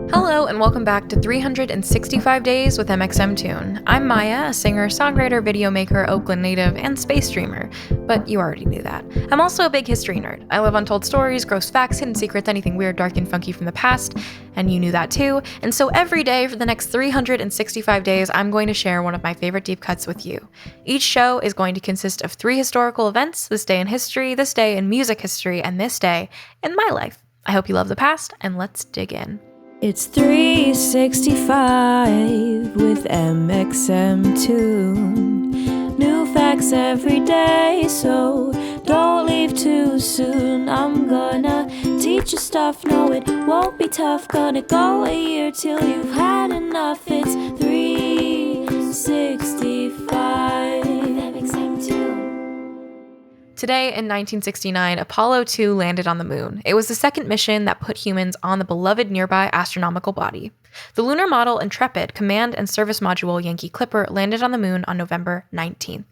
Hello and welcome back to 365 Days with mxmtoon. I'm Maia, a singer, songwriter, video maker, Oakland native, and space streamer, but you already knew that. I'm also a big history nerd. I love untold stories, gross facts, hidden secrets, anything weird, dark, and funky from the past, and you knew that too. And so every day for the next 365 days, I'm going to share one of my favorite deep cuts with you. Each show is going to consist of 3 historical events: this day in history, this day in music history, and this day in my life. I hope you love the past, and let's dig in. It's 365 with mxmtoon. New facts every day, so don't leave too soon. I'm gonna teach you stuff, no it won't be tough. Gonna go a year till you've had enough. It's 365 with mxmtoon. Today, in 1969, Apollo 2 landed on the moon. It was the second mission that put humans on the beloved nearby astronomical body. The lunar model Intrepid command and service module Yankee Clipper landed on the moon on November 19th.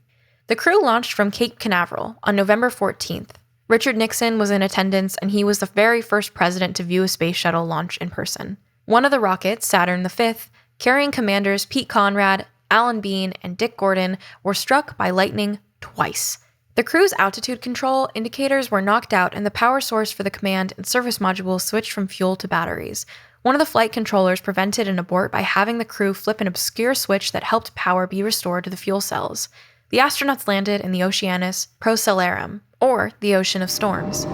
The crew launched from Cape Canaveral on November 14th. Richard Nixon was in attendance, and he was the very first president to view a space shuttle launch in person. One of the rockets, Saturn V, carrying commanders Pete Conrad, Alan Bean, and Dick Gordon, were struck by lightning twice. The crew's altitude control indicators were knocked out, and the power source for the command and service module switched from fuel to batteries. One of the flight controllers prevented an abort by having the crew flip an obscure switch that helped power be restored to the fuel cells. The astronauts landed in the Oceanus Procellarum, or the Ocean of Storms.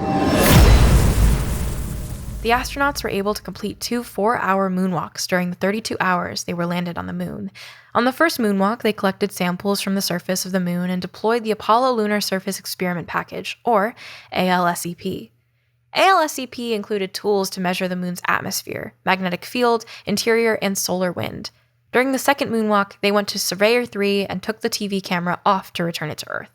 The astronauts were able to complete 2 4-hour moonwalks during the 32 hours they were landed on the moon. On the first moonwalk, they collected samples from the surface of the moon and deployed the Apollo Lunar Surface Experiment Package, or ALSEP. ALSEP included tools to measure the moon's atmosphere, magnetic field, interior, and solar wind. During the second moonwalk, they went to Surveyor 3 and took the TV camera off to return it to Earth.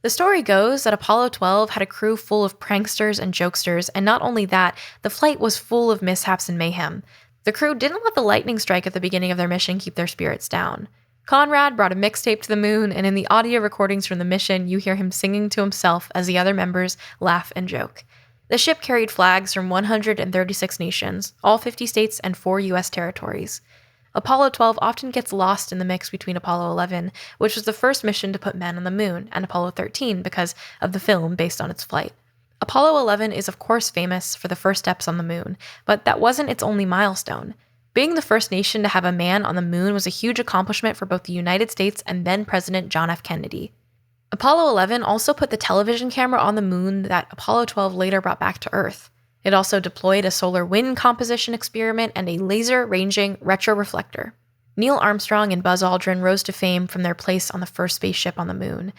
The story goes that Apollo 12 had a crew full of pranksters and jokesters, and not only that, the flight was full of mishaps and mayhem. The crew didn't let the lightning strike at the beginning of their mission keep their spirits down. Conrad brought a mixtape to the moon, and in the audio recordings from the mission, you hear him singing to himself as the other members laugh and joke. The ship carried flags from 136 nations, all 50 states and 4 U.S. territories. Apollo 12 often gets lost in the mix between Apollo 11, which was the first mission to put men on the moon, and Apollo 13 because of the film based on its flight. Apollo 11 is of course famous for the first steps on the moon, but that wasn't its only milestone. Being the first nation to have a man on the moon was a huge accomplishment for both the United States and then President John F. Kennedy. Apollo 11 also put the television camera on the moon that Apollo 12 later brought back to Earth. It also deployed a solar wind composition experiment and a laser-ranging retroreflector. Neil Armstrong and Buzz Aldrin rose to fame from their place on the first spaceship on the moon.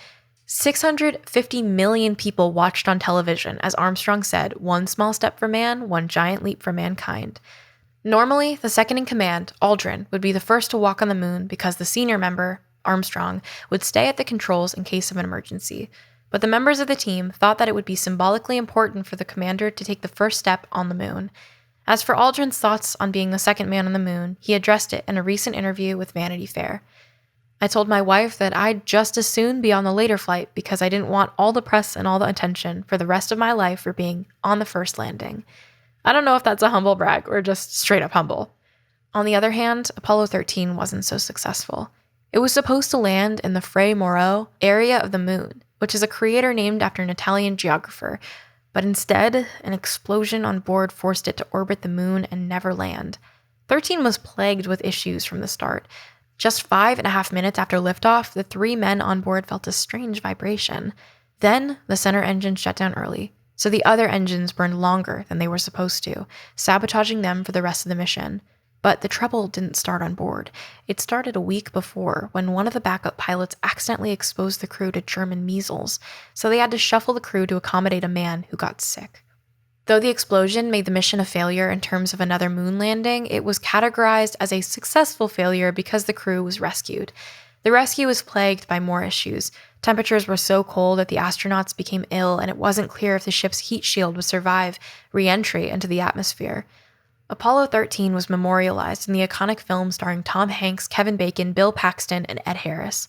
650 million people watched on television as Armstrong said, "One small step for man, one giant leap for mankind." Normally, the second in command, Aldrin, would be the first to walk on the moon because the senior member, Armstrong, would stay at the controls in case of an emergency. But the members of the team thought that it would be symbolically important for the commander to take the first step on the moon. As for Aldrin's thoughts on being the second man on the moon, he addressed it in a recent interview with Vanity Fair. "I told my wife that I'd just as soon be on the later flight because I didn't want all the press and all the attention for the rest of my life for being on the first landing." I don't know if that's a humble brag or just straight up humble. On the other hand, Apollo 13 wasn't so successful. It was supposed to land in the Frei Morot area of the moon, which is a crater named after an Italian geographer, but instead, an explosion on board forced it to orbit the moon and never land. 13 was plagued with issues from the start. Just 5.5 minutes after liftoff, the 3 men on board felt a strange vibration. Then, the center engine shut down early, so the other engines burned longer than they were supposed to, sabotaging them for the rest of the mission. But the trouble didn't start on board. It started a week before when one of the backup pilots accidentally exposed the crew to German measles, so they had to shuffle the crew to accommodate a man who got sick. Though the explosion made the mission a failure in terms of another moon landing, it was categorized as a successful failure because the crew was rescued. The rescue was plagued by more issues. Temperatures were so cold that the astronauts became ill, and it wasn't clear if the ship's heat shield would survive re-entry into the atmosphere. Apollo 13 was memorialized in the iconic film starring Tom Hanks, Kevin Bacon, Bill Paxton, and Ed Harris.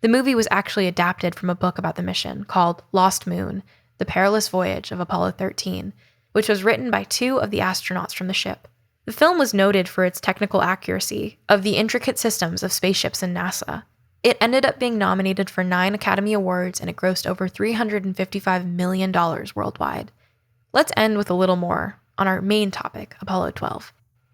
The movie was actually adapted from a book about the mission called Lost Moon: The Perilous Voyage of Apollo 13, which was written by 2 of the astronauts from the ship. The film was noted for its technical accuracy of the intricate systems of spaceships in NASA. It ended up being nominated for 9 Academy Awards, and it grossed over $355 million worldwide. Let's end with a little more on our main topic, Apollo 12.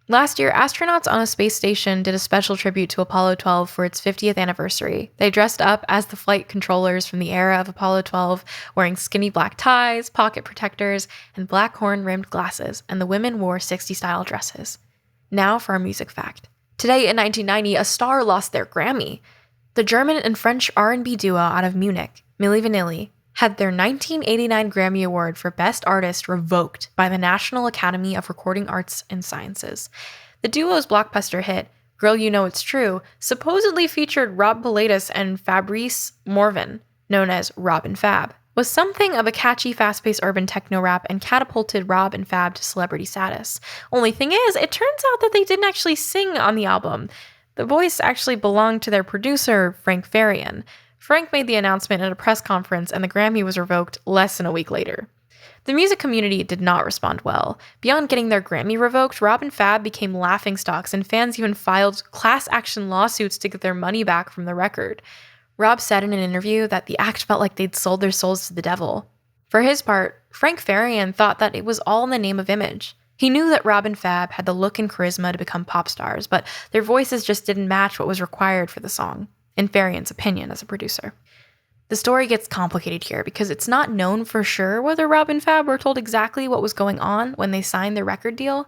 Last year, astronauts on a space station did a special tribute to Apollo 12 for its 50th anniversary. They dressed up as the flight controllers from the era of Apollo 12, wearing skinny black ties, pocket protectors, and black horn-rimmed glasses, and the women wore 60s-style dresses. Now for our music fact. Today in 1990, a star lost their Grammy. The German and French R&B duo out of Munich, Milli Vanilli, had their 1989 Grammy Award for Best Artist revoked by the National Academy of Recording Arts and Sciences. The duo's blockbuster hit, Girl You Know It's True, supposedly featured Rob Pilatus and Fabrice Morvan, known as Rob and Fab, was something of a catchy, fast-paced urban techno rap and catapulted Rob and Fab to celebrity status. Only thing is, it turns out that they didn't actually sing on the album. The voice actually belonged to their producer, Frank Farian. Frank made the announcement at a press conference, and the Grammy was revoked less than a week later. The music community did not respond well. Beyond getting their Grammy revoked, Rob and Fab became laughingstocks, and fans even filed class action lawsuits to get their money back from the record. Rob said in an interview that the act felt like they'd sold their souls to the devil. For his part, Frank Farian thought that it was all in the name of image. He knew that Rob and Fab had the look and charisma to become pop stars, but their voices just didn't match what was required for the song, in Farian's opinion as a producer. The story gets complicated here because it's not known for sure whether Rob and Fab were told exactly what was going on when they signed their record deal.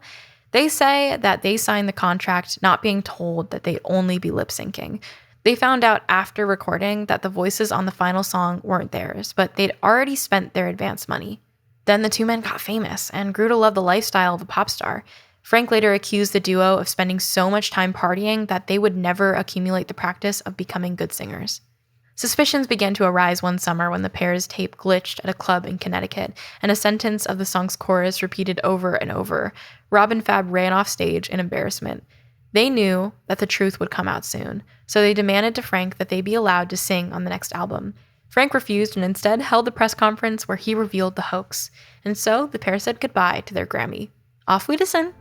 They say that they signed the contract not being told that they'd only be lip-syncing. They found out after recording that the voices on the final song weren't theirs, but they'd already spent their advance money. Then the two men got famous and grew to love the lifestyle of a pop star. Frank later accused the duo of spending so much time partying that they would never accumulate the practice of becoming good singers. Suspicions began to arise one summer when the pair's tape glitched at a club in Connecticut, and a sentence of the song's chorus repeated over and over. Rob and Fab ran off stage in embarrassment. They knew that the truth would come out soon, so they demanded to Frank that they be allowed to sing on the next album. Frank refused and instead held the press conference where he revealed the hoax, and so the pair said goodbye to their Grammy. Off we listen.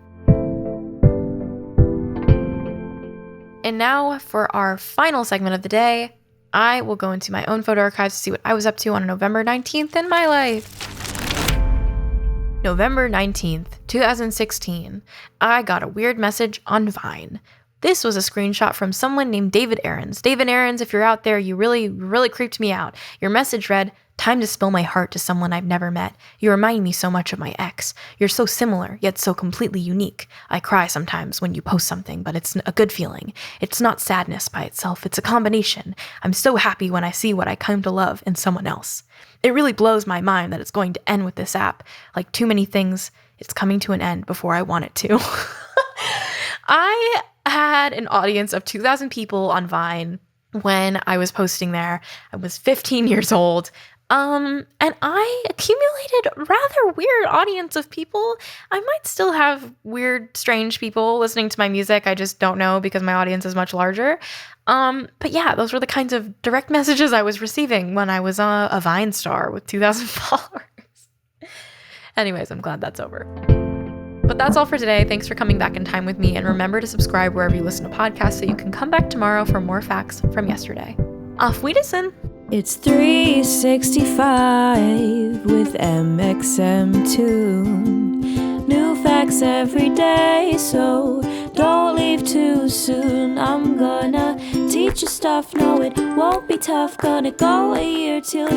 And now for our final segment of the day, I will go into my own photo archives to see what I was up to on November 19th in my life. November 19th, 2016, I got a weird message on Vine. This was a screenshot from someone named David Aarons. David Aarons, if you're out there, you really creeped me out. Your message read, "Time to spill my heart to someone I've never met. You remind me so much of my ex. You're so similar, yet so completely unique. I cry sometimes when you post something, but it's a good feeling. It's not sadness by itself, it's a combination. I'm so happy when I see what I come to love in someone else. It really blows my mind that it's going to end with this app. Like too many things, it's coming to an end before I want it to." I had an audience of 2,000 people on Vine when I was posting there. I was 15 years old. And I accumulated a rather weird audience of people. I might still have weird, strange people listening to my music. I just don't know because my audience is much larger. But yeah, those were the kinds of direct messages I was receiving when I was a Vine star with 2,000 followers. Anyways, I'm glad that's over. But that's all for today. Thanks for coming back in time with me. And remember to subscribe wherever you listen to podcasts so you can come back tomorrow for more facts from yesterday. Auf Wiedersehen! It's 365 with mxmtoon. New facts every day, so don't leave too soon. I'm gonna teach you stuff, no it won't be tough. Gonna go a year till